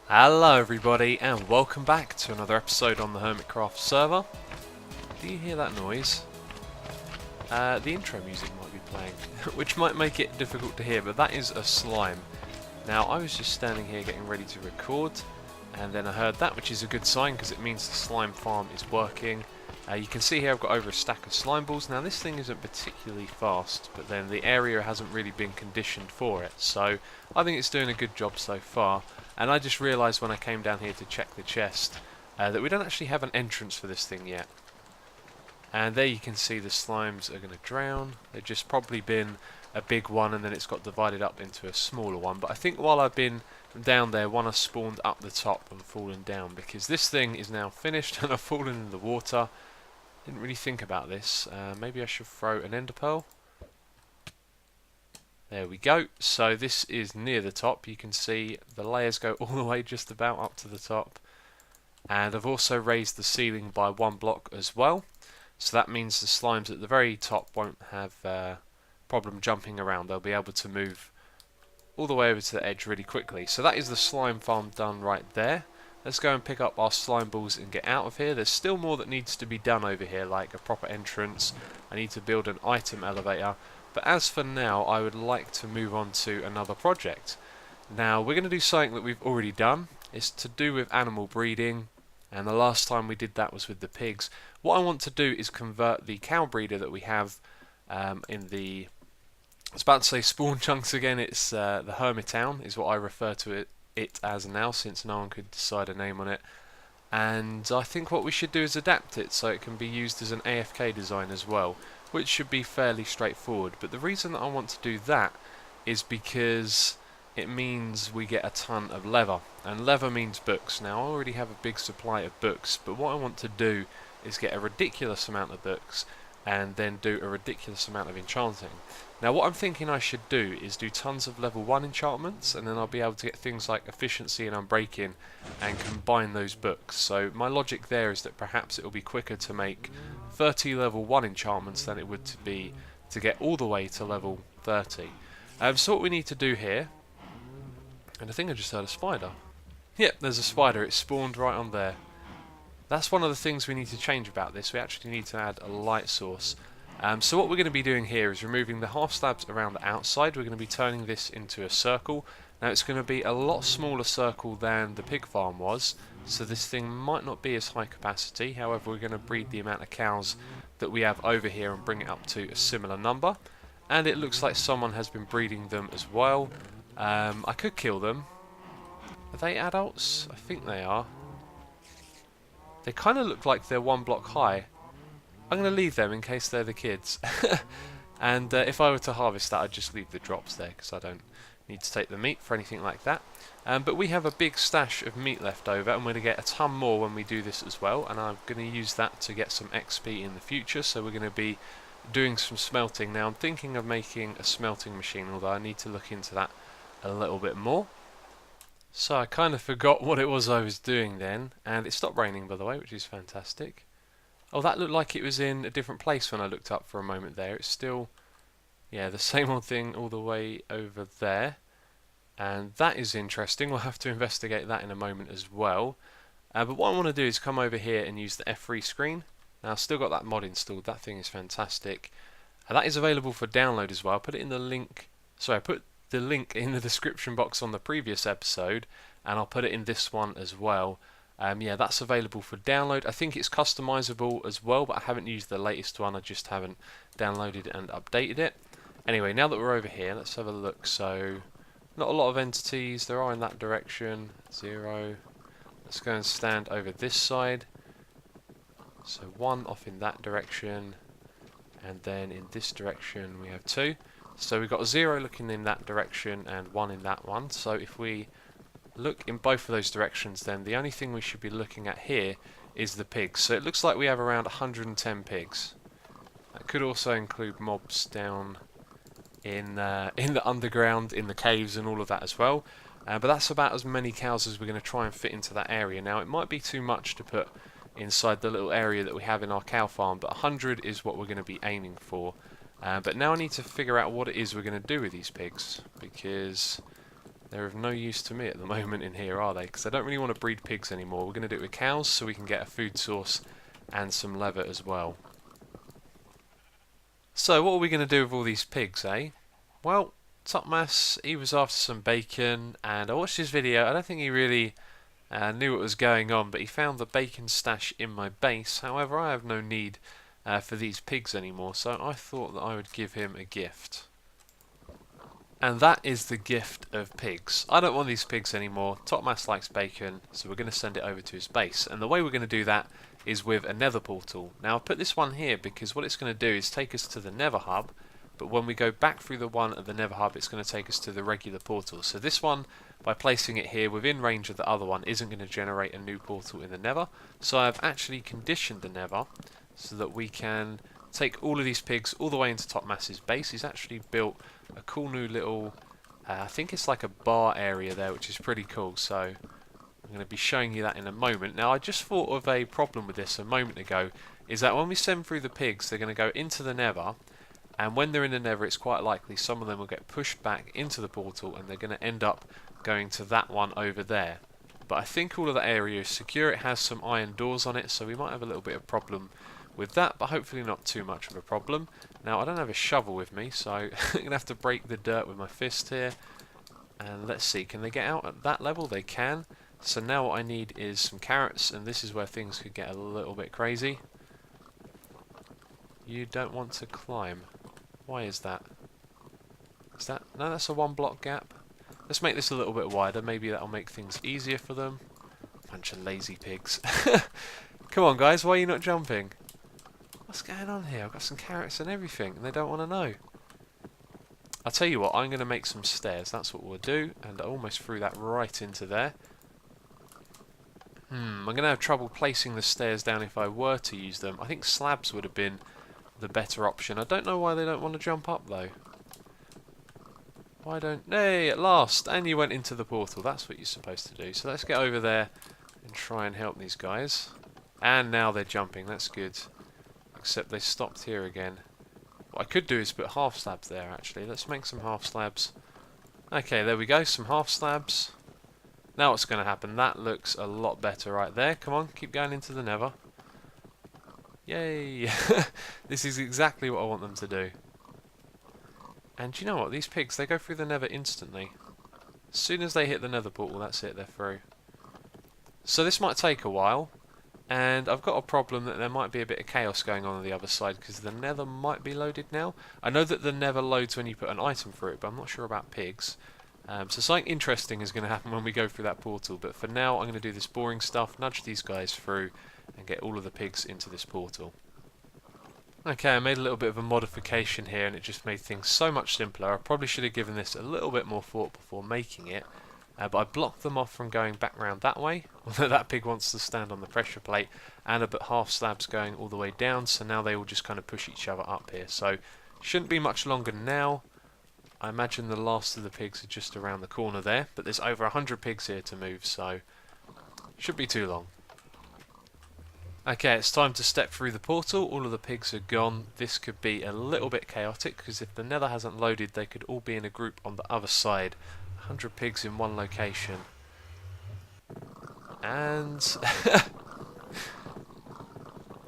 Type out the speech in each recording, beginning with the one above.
Hello everybody and welcome back to another episode on the Hermitcraft server. Do you hear that noise? The intro music might be playing, which might make it difficult to hear, but that is a slime. Now I was just standing here getting ready to record, and then I heard that, which is a good sign because it means the slime farm is working. You can see here I've got over a stack of slime balls. Now this thing isn't particularly fast, but then the area hasn't really been conditioned for it, so I think it's doing a good job so far. And I just realised when I came down here to check the chest that we don't actually have an entrance for this thing yet. And there you can see the slimes are going to drown. They've just probably been a big one and then it's got divided up into a smaller one. But I think while I've been down there, one has spawned up the top and fallen down, because this thing is now finished and I've fallen in the water. Didn't really think about this. Maybe I should throw an ender pearl. There we go. So this is near the top. You can see the layers go all the way just about up to the top. And I've also raised the ceiling by 1 block as well. So that means the slimes at the very top won't have problem jumping around. They'll be able to move all the way over to the edge really quickly. So that is the slime farm done right there. Let's go and pick up our slime balls and get out of here. There's still more that needs to be done over here, like a proper entrance. I need to build an item elevator. But as for now, I would like to move on to another project. Now, we're going to do something that we've already done. It's to do with animal breeding. And the last time we did that was with the pigs. What I want to do is convert the cow breeder that we have in the... I was about to say spawn chunks again. It's the Hermitown is what I refer to it as now, since no one could decide a name on it. And I think what we should do is adapt it so it can be used as an AFK design as well, which should be fairly straightforward. But the reason that I want to do that is because it means we get a ton of leather, and leather means books. Now I already have a big supply of books, but what I want to do is get a ridiculous amount of books and then do a ridiculous amount of enchanting. Now what I'm thinking I should do is do tons of level 1 enchantments, and then I'll be able to get things like efficiency and unbreaking and combine those books. So my logic there is that perhaps it will be quicker to make 30 level 1 enchantments than it would to be to get all the way to level 30. So what we need to do here, and I think I just heard a spider. Yep, there's a spider. It spawned right on there. That's one of the things we need to change about this. We actually need to add a light source. So what we're going to be doing here is removing the half slabs around the outside. We're going to be turning this into a circle. Now it's going to be a lot smaller circle than the pig farm was, so this thing might not be as high capacity. However, we're going to breed the amount of cows that we have over here and bring it up to a similar number. And it looks like someone has been breeding them as well. I could kill them. Are they adults? I think they are. They kind of look like they're 1 block high. I'm going to leave them in case they're the kids. And if I were to harvest that, I'd just leave the drops there because I don't need to take the meat for anything like that. But we have a big stash of meat left over, and we're going to get a ton more when we do this as well. And I'm going to use that to get some XP in the future. So we're going to be doing some smelting. Now I'm thinking of making a smelting machine, although I need to look into that a little bit more. So I kind of forgot what it was I was doing then, and it stopped raining by the way, which is fantastic. Oh, that looked like it was in a different place when I looked up for a moment there. It's still, yeah, the same old thing all the way over there. And that is interesting. We'll have to investigate that in a moment as well. But what I want to do is come over here and use the F3 screen. Now I've still got that mod installed. That thing is fantastic. That is available for download as well. I'll put it in the link. Sorry, I put the link in the description box on the previous episode, and I'll put it in this one as well. Yeah, that's available for download. I think it's customizable as well, but I haven't used the latest one. I just haven't downloaded and updated it. Anyway, now that we're over here, let's have a look. So, not a lot of entities. There are in that direction. 0. Let's go and stand over this side. So 1 off in that direction, and then in this direction we have 2. So we've got 0 looking in that direction and 1 in that one. So if we look in both of those directions, then the only thing we should be looking at here is the pigs. So it looks like we have around 110 pigs. That could also include mobs down in the underground, in the caves and all of that as well. But that's about as many cows as we're going to try and fit into that area. Now it might be too much to put inside the little area that we have in our cow farm, but 100 is what we're going to be aiming for. But now I need to figure out what it is we're going to do with these pigs, because They're of no use to me at the moment in here, are they? Because I don't really want to breed pigs anymore. We're going to do it with cows so we can get a food source and some leather as well. So what are we going to do with all these pigs, eh? Well, Topmas, he was after some bacon, and I watched his video. I don't think he really knew what was going on, but he found the bacon stash in my base. However, I have no need for these pigs anymore, so I thought that I would give him a gift. And that is the gift of pigs. I don't want these pigs anymore. Topmas likes bacon, so we're going to send it over to his base. And the way we're going to do that is with a nether portal. Now, I've put this one here because what it's going to do is take us to the nether hub, but when we go back through the one at the nether hub, it's going to take us to the regular portal. So this one, by placing it here within range of the other one, isn't going to generate a new portal in the nether. So I've actually conditioned the nether so that we can take all of these pigs all the way into Topmas's base. He's actually built a cool new little, I think it's like a bar area there, which is pretty cool. So I'm going to be showing you that in a moment. Now, I just thought of a problem with this a moment ago, is that when we send through the pigs, they're going to go into the nether, and when they're in the nether, it's quite likely some of them will get pushed back into the portal, and they're going to end up going to that one over there. But I think all of that area is secure. It has some iron doors on it, so we might have a little bit of problem with that, but hopefully not too much of a problem. Now, I don't have a shovel with me, so I'm going to have to break the dirt with my fist here. And let's see, can they get out at that level? They can. So now what I need is some carrots, and this is where things could get a little bit crazy. You don't want to climb. Why is that? Is that... No, that's a 1 block gap. Let's make this a little bit wider. Maybe that'll make things easier for them. Bunch of lazy pigs. Come on, guys, why are you not jumping? What's going on here? I've got some carrots and everything, and they don't want to know. I'll tell you what, I'm going to make some stairs. That's what we'll do, and I almost threw that right into there. I'm going to have trouble placing the stairs down if I were to use them. I think slabs would have been the better option. I don't know why they don't want to jump up, though. Why don't... Hey, at last! And you went into the portal. That's what you're supposed to do. So let's get over there and try and help these guys. And now they're jumping. That's good. Except they stopped here again. What I could do is put half slabs there, actually. Let's make some half slabs. Okay, there we go. Some half slabs. Now what's going to happen? That looks a lot better right there. Come on, keep going into the nether. Yay! This is exactly what I want them to do. And do you know what? These pigs, they go through the nether instantly. As soon as they hit the nether portal, that's it, they're through. So this might take a while. And I've got a problem that there might be a bit of chaos going on the other side, because the nether might be loaded now. I know that the nether loads when you put an item through it, but I'm not sure about pigs. So something interesting is going to happen when we go through that portal. But for now, I'm going to do this boring stuff, nudge these guys through, and get all of the pigs into this portal. Okay, I made a little bit of a modification here, and it just made things so much simpler. I probably should have given this a little bit more thought before making it. But I blocked them off from going back round that way, although that pig wants to stand on the pressure plate, and I put half slabs going all the way down, so now they all just kind of push each other up here. So, shouldn't be much longer now. I imagine the last of the pigs are just around the corner there, but there's over 100 pigs here to move, so shouldn't be too long. Okay, it's time to step through the portal. All of the pigs are gone. This could be a little bit chaotic, because if the nether hasn't loaded, they could all be in a group on the other side. 100 pigs in one location. And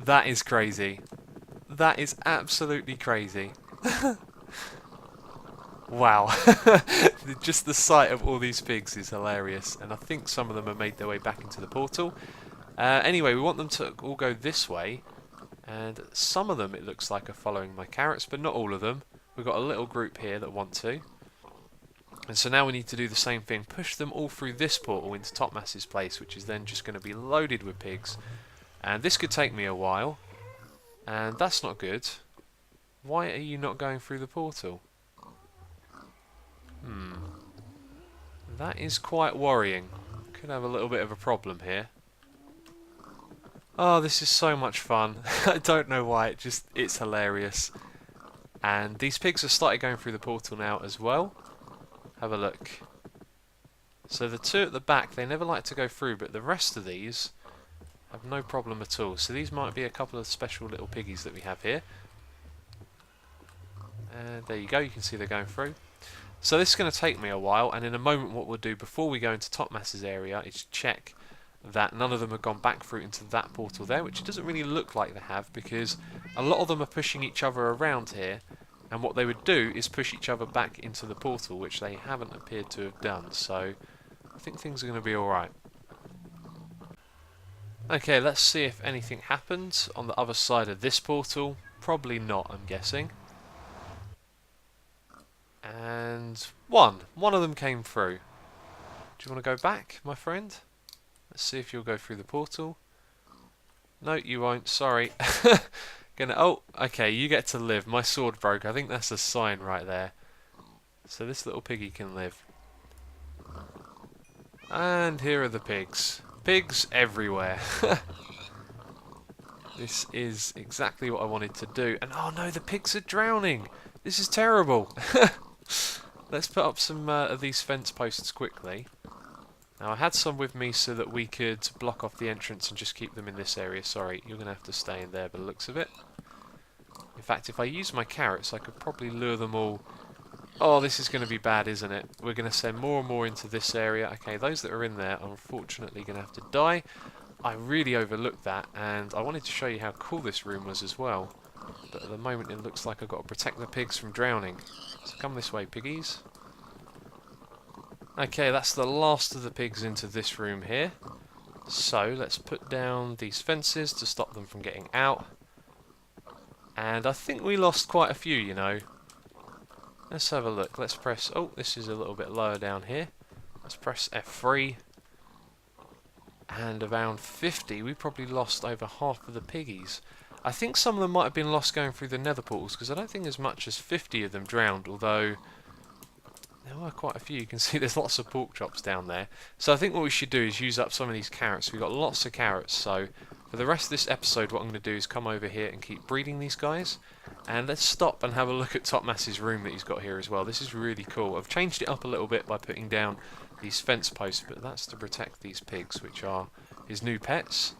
that is crazy. That is absolutely crazy. Wow. Just the sight of all these pigs is hilarious, and I think some of them have made their way back into the portal. Anyway, we want them to all go this way, and some of them it looks like are following my carrots, but not all of them. We've got a little group here that want to. And so now we need to do the same thing, push them all through this portal into Topmas's place, which is then just going to be loaded with pigs. And this could take me a while, and that's not good. Why are you not going through the portal? That is quite worrying. Could have a little bit of a problem here. Oh, this is so much fun. I don't know why, it's hilarious. And these pigs have started going through the portal now as well. Have a look. So the two at the back, they never like to go through, but the rest of these have no problem at all. So these might be a couple of special little piggies that we have here. And there you go, you can see they're going through. So this is going to take me a while, and in a moment what we'll do before we go into Topmass's area is check that none of them have gone back through into that portal there, which it doesn't really look like they have, because a lot of them are pushing each other around here, and what they would do is push each other back into the portal, which they haven't appeared to have done, so I think things are going to be alright. Okay, let's see if anything happens on the other side of this portal. Probably not, I'm guessing. And one of them came through. Do you want to go back, my friend? Let's see if you'll go through the portal. No, you won't. Sorry. Oh, okay. You get to live. My sword broke. I think that's a sign right there. So this little piggy can live. And here are the pigs. Pigs everywhere. This is exactly what I wanted to do. And oh no, the pigs are drowning. This is terrible. Let's put up some of these fence posts quickly. Now I had some with me so that we could block off the entrance and just keep them in this area. Sorry, you're going to have to stay in there by the looks of it. In fact, if I use my carrots, I could probably lure them all. Oh, this is going to be bad, isn't it? We're going to send more and more into this area. Okay, those that are in there are unfortunately going to have to die. I really overlooked that, and I wanted to show you how cool this room was as well. But at the moment it looks like I've got to protect the pigs from drowning. So come this way, piggies. Okay, that's the last of the pigs into this room here. So let's put down these fences to stop them from getting out. And I think we lost quite a few, you know. Let's have a look. Let's press... Oh, this is a little bit lower down here. Let's press F3. And around 50, we probably lost over half of the piggies. I think some of them might have been lost going through the nether portals, because I don't think as much as 50 of them drowned, although there were quite a few. You can see there's lots of pork chops down there. So I think what we should do is use up some of these carrots. We've got lots of carrots, so for the rest of this episode what I'm going to do is come over here and keep breeding these guys. And let's stop and have a look at Topmass's room that he's got here as well. This is really cool. I've changed it up a little bit by putting down these fence posts, but that's to protect these pigs, which are his new pets.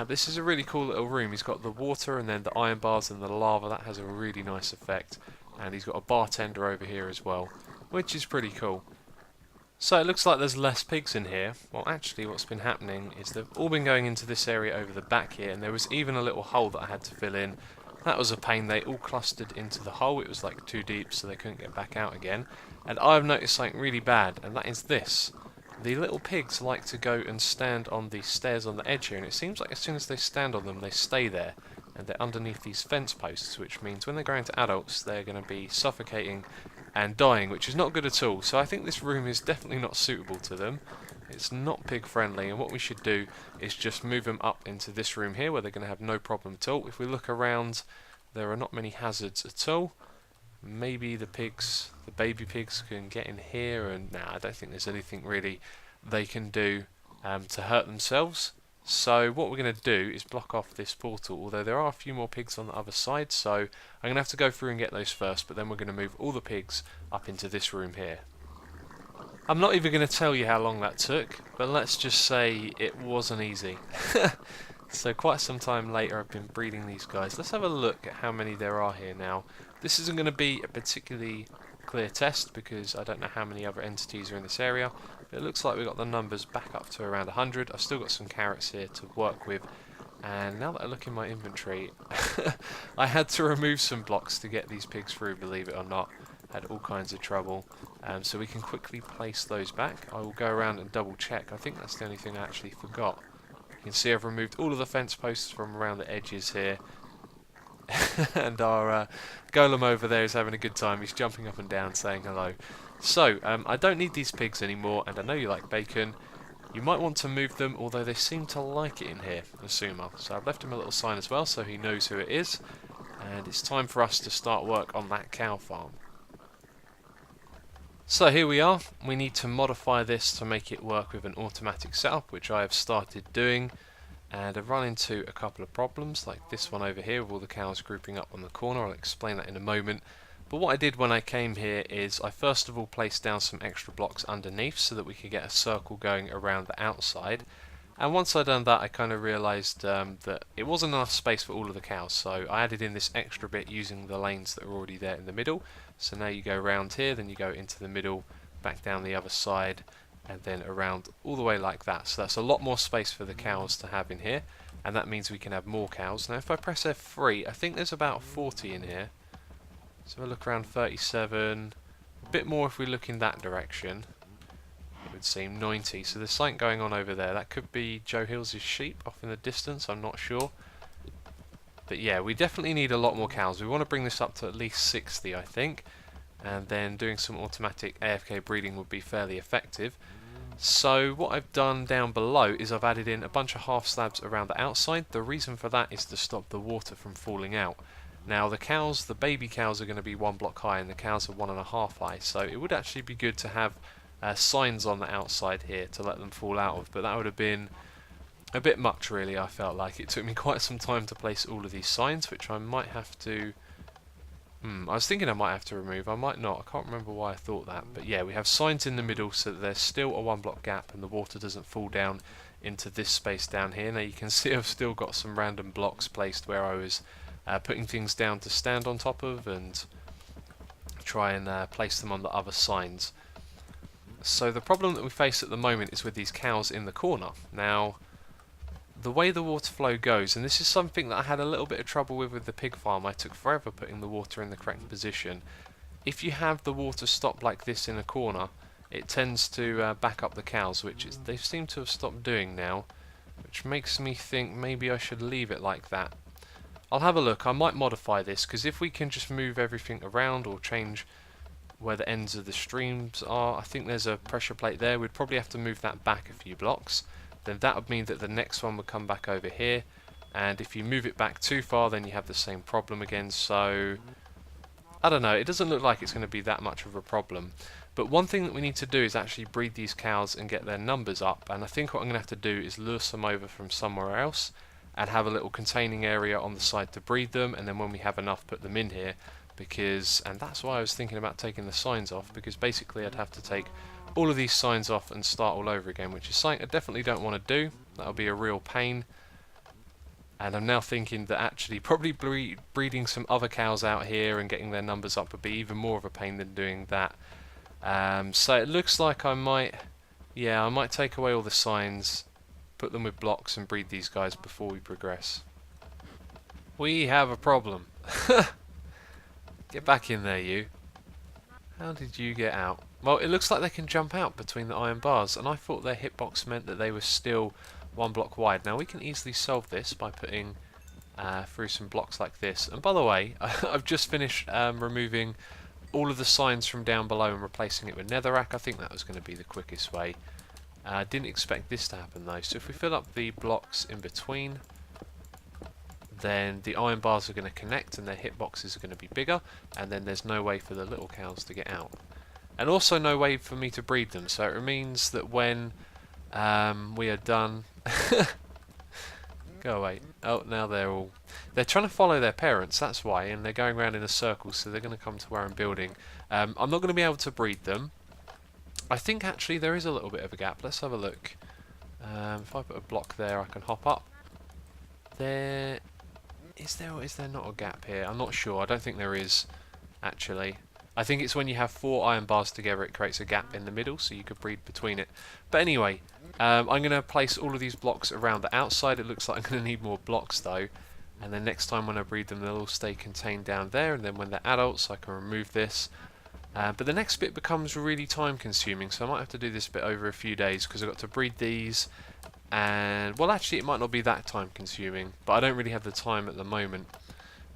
This is a really cool little room. He's got the water and then the iron bars and the lava. That has a really nice effect. And he's got a bartender over here as well, which is pretty cool. So it looks like there's less pigs in here. Well, actually what's been happening is they've all been going into this area over the back here, and there was even a little hole that I had to fill in. That was a pain. They all clustered into the hole. It was like too deep, so they couldn't get back out again. And I've noticed something really bad, and that is this. The little pigs like to go and stand on the stairs on the edge here, and it seems like as soon as they stand on them, they stay there. And they're underneath these fence posts, which means when they grow into adults, they're going to be suffocating and dying, which is not good at all. So I think this room is definitely not suitable to them. It's not pig friendly, and what we should do is just move them up into this room here where they're going to have no problem at all. If we look around, there are not many hazards at all. Maybe the pigs, the baby pigs, can get in here, and nah, I don't think there's anything really they can do to hurt themselves. So what we're going to do is block off this portal, although there are a few more pigs on the other side, so I'm going to have to go through and get those first, but then we're going to move all the pigs up into this room here. I'm not even going to tell you how long that took, but let's just say it wasn't easy. So quite some time later I've been breeding these guys. Let's have a look at how many there are here now. This isn't going to be a particularly clear test because I don't know how many other entities are in this area, but it looks like we've got the numbers back up to around 100. I've still got some carrots here to work with, and now that I look in my inventory I had to remove some blocks to get these pigs through, believe it or not. Had all kinds of trouble, so we can quickly place those back. I will go around and double check. I think that's the only thing I actually forgot. You can see I've removed all of the fence posts from around the edges here. And our golem over there is having a good time. He's jumping up and down saying hello. So, I don't need these pigs anymore, and I know you like bacon. You might want to move them, although they seem to like it in here, Asuma. So I've left him a little sign as well, so he knows who it is. And it's time for us to start work on that cow farm. So here we are. We need to modify this to make it work with an automatic setup, which I have started doing. And I've run into a couple of problems, like this one over here with all the cows grouping up on the corner. I'll explain that in a moment. But what I did when I came here is I first of all placed down some extra blocks underneath so that we could get a circle going around the outside. And once I'd done that, I kind of realised that it wasn't enough space for all of the cows, so I added in this extra bit using the lanes that are already there in the middle So now you go around here, then you go into the middle, back down the other side, and then around all the way like that. So that's a lot more space for the cows to have in here, and that means we can have more cows. Now if I press F3, I think there's about 40 in here. So we'll look around 37, a bit more if we look in that direction. It would seem 90. So there's something going on over there. That could be Joe Hills' sheep off in the distance, I'm not sure. But yeah, we definitely need a lot more cows. We want to bring this up to at least 60, I think. And then doing some automatic AFK breeding would be fairly effective. So what I've done down below is I've added in a bunch of half slabs around the outside. The reason for that is to stop the water from falling out. Now the cows, the baby cows, are going to be 1 block high and the cows are 1.5 high. So it would actually be good to have signs on the outside here to let them fall out of. But that would have been a bit much, really. I felt like it took me quite some time to place all of these signs, which I might have to... I was thinking I might have to remove. I might not. I can't remember why I thought that. But yeah, we have signs in the middle so that there's still a 1 block gap and the water doesn't fall down into this space down here. Now you can see I've still got some random blocks placed where I was putting things down to stand on top of and try and place them on the other signs. So the problem that we face at the moment is with these cows in the corner. Now, the way the water flow goes, and this is something that I had a little bit of trouble with the pig farm, I took forever putting the water in the correct position. If you have the water stop like this in a corner, it tends to back up the cows, which they seem to have stopped doing now, which makes me think maybe I should leave it like that. I'll have a look. I might modify this, because if we can just move everything around or change where the ends of the streams are, I think there's a pressure plate there. We'd probably have to move that back a few blocks. Then that would mean that the next one would come back over here, and if you move it back too far then you have the same problem again. So I don't know, it doesn't look like it's going to be that much of a problem. But one thing that we need to do is actually breed these cows and get their numbers up, and I think what I'm going to have to do is lure some over from somewhere else and have a little containing area on the side to breed them, and then when we have enough put them in here. Because, and that's why I was thinking about taking the signs off, because basically I'd have to take all of these signs off and start all over again, which is something I definitely don't want to do. That'll be a real pain. And I'm now thinking that actually probably breeding some other cows out here and getting their numbers up would be even more of a pain than doing that. So it looks like I might take away all the signs, put them with blocks and breed these guys before we progress. We have a problem. Get back in there, you. How did you get out? Well, it looks like they can jump out between the iron bars, and I thought their hitbox meant that they were still 1 block wide. Now we can easily solve this by putting through some blocks like this. And by the way, I've just finished removing all of the signs from down below and replacing it with netherrack. I think that was going to be the quickest way. I didn't expect this to happen though. So if we fill up the blocks in between, then the iron bars are going to connect and their hitboxes are going to be bigger, and then there's no way for the little cows to get out. And also no way for me to breed them, so it means that when we are done... Go away. Oh, now they're trying to follow their parents, that's why, and they're going around in a circle, so they're going to come to where I'm building. I'm not going to be able to breed them. I think actually there is a little bit of a gap. Let's have a look. If I put a block there, I can hop up. There... Is there or is there not a gap here? I'm not sure. I don't think there is, actually. I think it's when you have 4 iron bars together it creates a gap in the middle, so you could breed between it. But anyway, I'm going to place all of these blocks around the outside. It looks like I'm going to need more blocks though. And then next time when I breed them, they'll all stay contained down there. And then when they're adults, I can remove this. But the next bit becomes really time consuming, so I might have to do this bit over a few days, because I've got to breed these. And, well, actually it might not be that time consuming, but I don't really have the time at the moment.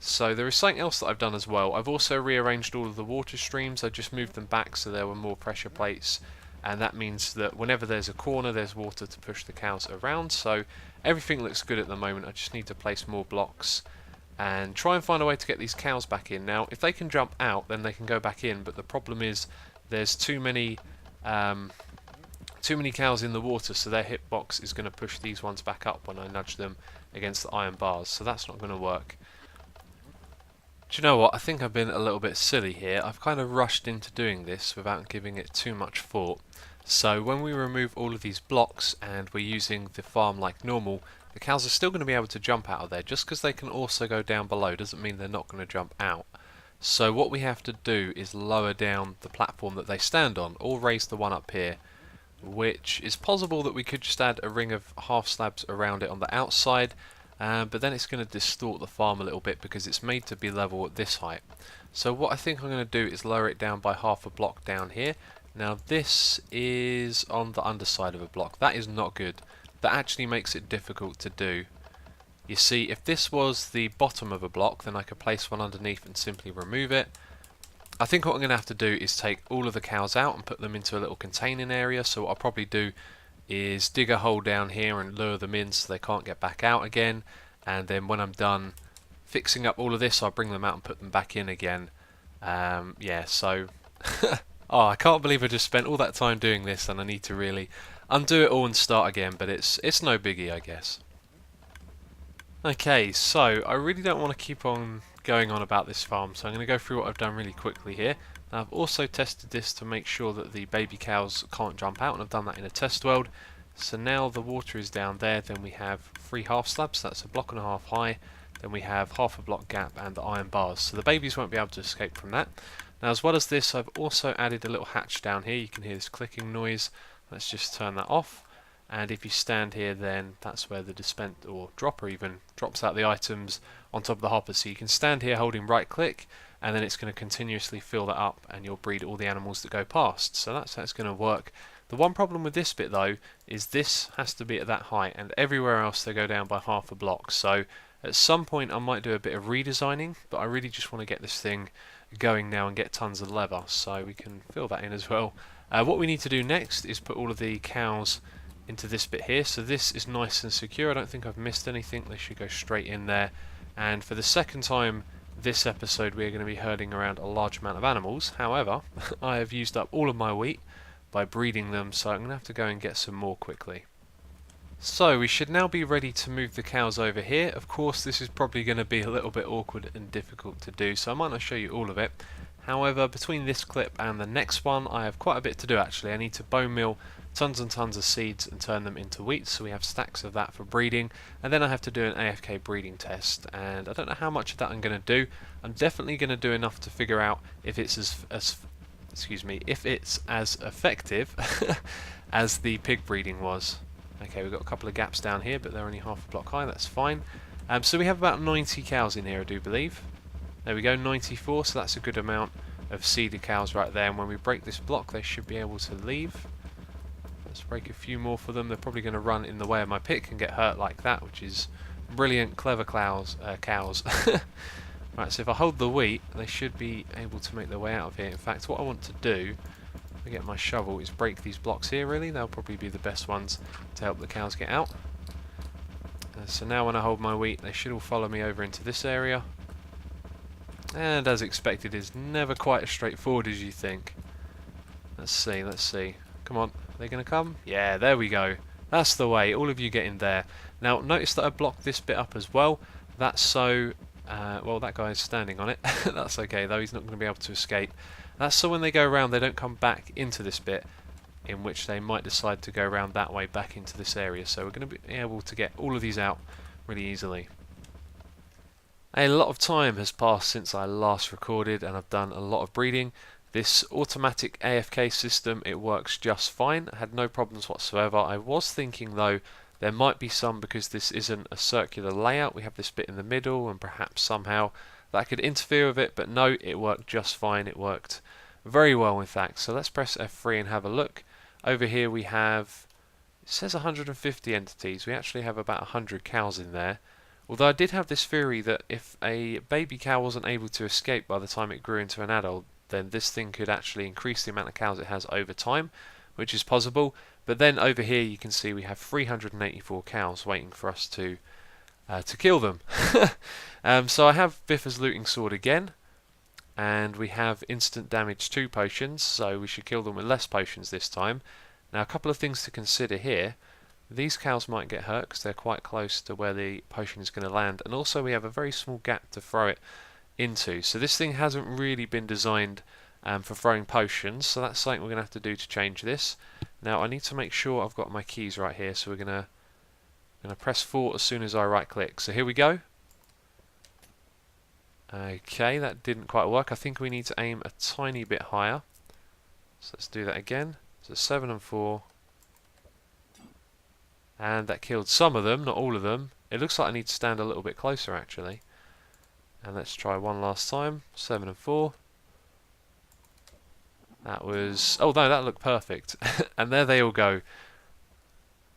So there is something else that I've done as well. I've also rearranged all of the water streams. I just moved them back so there were more pressure plates, and that means that whenever there's a corner there's water to push the cows around. So everything looks good at the moment. I just need to place more blocks and try and find a way to get these cows back in. Now if they can jump out then they can go back in, but the problem is there's too many cows in the water, so their hitbox is going to push these ones back up when I nudge them against the iron bars, so that's not going to work. Do you know what? I think I've been a little bit silly here. I've kind of rushed into doing this without giving it too much thought. So when we remove all of these blocks and we're using the farm like normal, the cows are still going to be able to jump out of there. Just because they can also go down below doesn't mean they're not going to jump out. So what we have to do is lower down the platform that they stand on, or raise the one up here, which is possible that we could just add a ring of half slabs around it on the outside, but then it's going to distort the farm a little bit because it's made to be level at this height. So what I think I'm going to do is lower it down by half a block down here. Now this is on the underside of a block. That is not good. That actually makes it difficult to do. You see, if this was the bottom of a block, then I could place one underneath and simply remove it. I think what I'm going to have to do is take all of the cows out and put them into a little containing area. So what I'll probably do is dig a hole down here and lure them in so they can't get back out again. And then when I'm done fixing up all of this, I'll bring them out and put them back in again. Yeah, so... oh, I can't believe I just spent all that time doing this and I need to really undo it all and start again. But it's no biggie, I guess. Okay, so I really don't want to keep on going on about this farm, so I'm going to go through what I've done really quickly here. Now, I've also tested this to make sure that the baby cows can't jump out, and I've done that in a test world. So now the water is down there, then we have 3 half slabs, so that's a block and a half high, then we have half a block gap and the iron bars, so the babies won't be able to escape from that. Now, as well as this, I've also added a little hatch down here. You can hear this clicking noise. Let's just turn that off. And if you stand here, then that's where the dispenser or dropper even drops out the items on top of the hopper. So you can stand here holding right click, and then it's going to continuously fill that up and you'll breed all the animals that go past. So that's how it's going to work. The one problem with this bit though is this has to be at that height, and everywhere else they go down by half a block. So at some point I might do a bit of redesigning, but I really just want to get this thing going now and get tons of leather, so we can fill that in as well. What we need to do next is put all of the cows into this bit here, so this is nice and secure. I don't think I've missed anything. They should go straight in there. And for the second time this episode, we're going to be herding around a large amount of animals. However, I have used up all of my wheat by breeding them, so I'm going to have to go and get some more quickly. So we should now be ready to move the cows over here. Of course, this is probably going to be a little bit awkward and difficult to do, so I might not show you all of it. However, between this clip and the next one, I have quite a bit to do actually. I need to bone meal tons and tons of seeds and turn them into wheat, so we have stacks of that for breeding, and then I have to do an AFK breeding test, and I don't know how much of that I'm going to do. I'm definitely going to do enough to figure out if it's if it's as effective as the pig breeding was. Okay, we've got a couple of gaps down here, but they're only half a block high. That's fine. So we have about 90 cows in here, I do believe. There we go, 94, so that's a good amount of seeded cows right there, and when we break this block they should be able to leave. Let's break a few more for them. They're probably going to run in the way of my pick and get hurt like that, which is brilliant, clever cows. Right, so if I hold the wheat, they should be able to make their way out of here. In fact, what I want to do, if I get my shovel, is break these blocks here really. They'll probably be the best ones to help the cows get out. So now when I hold my wheat, they should all follow me over into this area. And as expected, it's never quite as straightforward as you think. Let's see. Come on, are they going to come? Yeah, there we go. That's the way. All of you get in there. Now, notice that I blocked this bit up as well. That's so... well, that guy is standing on it. That's okay, though. He's not going to be able to escape. That's so when they go around, they don't come back into this bit, in which they might decide to go around that way back into this area. So we're going to be able to get all of these out really easily. A lot of time has passed since I last recorded, and I've done a lot of breeding. This automatic AFK system, it works just fine. I had no problems whatsoever. I was thinking though there might be some, because this isn't a circular layout. We have this bit in the middle, and perhaps somehow that could interfere with it, but no, it worked just fine. It worked very well in fact. So let's press F3 and have a look. Over here we have, it says 150 entities. We actually have about 100 cows in there. Although I did have this theory that if a baby cow wasn't able to escape by the time it grew into an adult, then this thing could actually increase the amount of cows it has over time, which is possible. But then over here you can see we have 384 cows waiting for us to kill them. So I have Biffa's looting sword again, and we have instant damage 2 potions, so we should kill them with less potions this time. Now a couple of things to consider here. These cows might get hurt because they're quite close to where the potion is going to land, and also we have a very small gap to throw it into. So this thing hasn't really been designed for throwing potions, so that's something we're going to have to do to change this. Now I need to make sure I've got my keys right here, so we're going to press 4 as soon as I right click. So here we go. Okay, that didn't quite work. I think we need to aim a tiny bit higher. So let's do that again. So 7 and 4. And that killed some of them, not all of them. It looks like I need to stand a little bit closer actually. And let's try one last time. 7 and 4. That was... oh no, that looked perfect. And there they all go.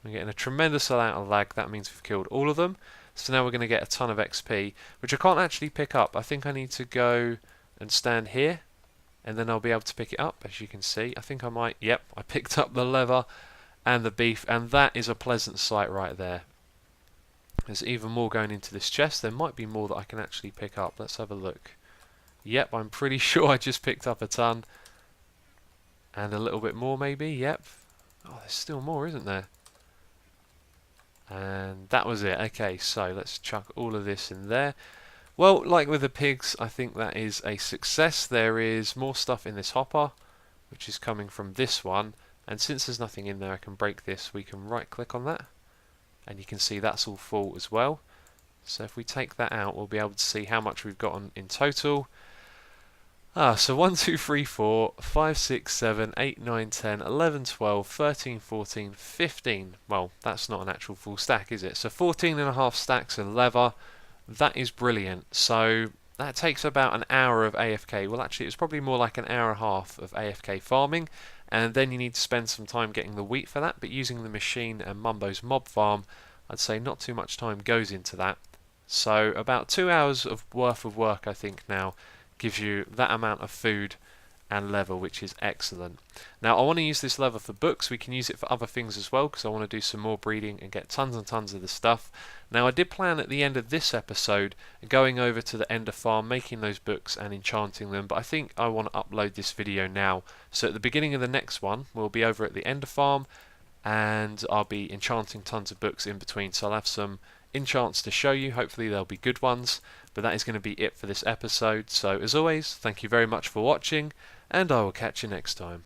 We're getting a tremendous amount of lag. That means we've killed all of them. So now we're going to get a ton of XP, which I can't actually pick up. I think I need to go and stand here, and then I'll be able to pick it up, as you can see. I think I might... yep, I picked up the leather and the beef, and that is a pleasant sight right there. There's even more going into this chest. There might be more that I can actually pick up. Let's have a look. Yep, I'm pretty sure I just picked up a ton. And a little bit more maybe, yep. Oh, there's still more, isn't there? And that was it. Okay, so let's chuck all of this in there. Well, like with the pigs, I think that is a success. There is more stuff in this hopper, which is coming from this one. And since there's nothing in there, I can break this. We can right click on that. And you can see that's all full as well. So if we take that out, we'll be able to see how much we've got in total. So 1, 2, 3, 4, 5, 6, 7, 8, 9, 10, 11, 12, 13, 14, 15. Well, that's not an actual full stack, is it? So 14.5 stacks of leather. That is brilliant. So that takes about an hour of AFK. Well, actually, it's probably more like an hour and a half of AFK farming. And then you need to spend some time getting the wheat for that. But using the machine and Mumbo's mob farm, I'd say not too much time goes into that. So about 2 hours of worth of work, I think, now gives you that amount of food and leather, which is excellent. Now I want to use this leather for books. We can use it for other things as well, because I want to do some more breeding and get tons and tons of the stuff. Now I did plan at the end of this episode going over to the Ender farm, making those books and enchanting them, but I think I want to upload this video now. So at the beginning of the next one, we'll be over at the Ender farm, and I'll be enchanting tons of books in between. So I'll have some enchants to show you. Hopefully they'll be good ones. But that is going to be it for this episode. So as always, thank you very much for watching, and I will catch you next time.